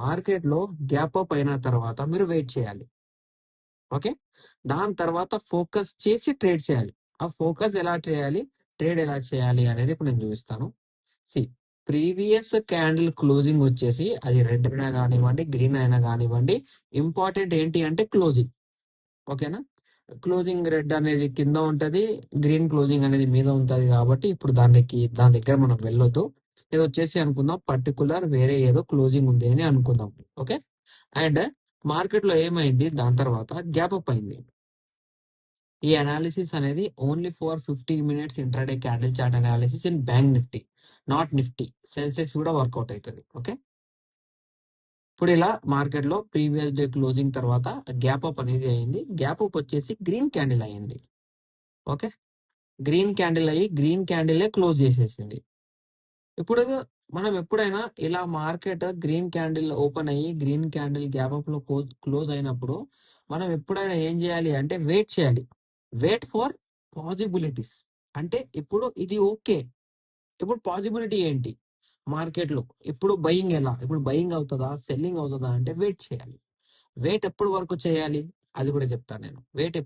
మార్కెట్లో gap up అయిన తర్వాత మీరు వెయిట్ చేయాలి. ఓకే, దాని తర్వాత ఫోకస్ చేసి ట్రేడ్ చేయాలి. ఆ ఫోకస్ ఎలా చేయాలి, ట్రేడ్ ఎలా చేయాలి అనేది ఇప్పుడు నేను చూపిస్తాను. సి, ప్రీవియస్ క్యాండిల్ క్లోజింగ్ వచ్చేసి అది రెడ్ అయినా కానివ్వండి, గ్రీన్ అయినా కానివ్వండి, ఇంపార్టెంట్ ఏంటి అంటే క్లోజింగ్. ఓకేనా, క్లోజింగ్ రెడ్ అనేది కింద ఉంటది, గ్రీన్ క్లోజింగ్ అనేది మీద ఉంటది. కాబట్టి ఇప్పుడు దాని దగ్గర మనం వెళ్ళొద్దు. ఇది వచ్చేసి అనుకుందాం పర్టికులర్ వేరే ఏదో క్లోజింగ్ ఉంది అని అనుకుందాం. ఓకే, అండ్ మార్కెట్ లో ఏమైంది, దాని తర్వాత గ్యాప్ అప్ అయింది. ఈ అనాలిసిస్ అనేది only for 15 minutes intraday candle chart analysis in bank Nifty, not Nifty. Sensex కూడా వర్కౌట్ అవుతుంది. ఓకే, ఇప్పుడు ఇలా మార్కెట్ లో ప్రీవియస్ డే క్లోజింగ్ తర్వాత గ్యాప్ అప్ అనేది అయింది. గ్యాప్ అప్ వచ్చేసి గ్రీన్ క్యాండిల్ అయింది. ఓకే, గ్రీన్ క్యాండిల్ అయ్యి గ్రీన్ క్యాండిల్ క్లోజ్ చేసేసింది. ఇప్పుడు మనం ఎప్పుడైనా ఇలా మార్కెట్ గ్రీన్ క్యాండిల్ ఓపెన్ అయ్యి గ్రీన్ క్యాండిల్ గ్యాప్ అప్ లో క్లోజ్ అయినప్పుడు మనం ఎప్పుడైనా ఏం చేయాలి అంటే వెయిట్ చేయాలి. Wait for possibilities. అంటే ఇప్పుడు ఇది ఓకే, ఇప్పుడు పాసిబిలిటీ ఏంటి మార్కెట్ లో, ఇప్పుడు బయింగ్ ఎలా, ఇప్పుడు బయింగ్ అవుతుందా సెల్లింగ్ అవుతుందా అంటే వెయిట్ చేయాలి. వెయిట్ ఎప్పుడు వరకు చేయాలి అది కూడా చెప్తాను నేను. వెయిట్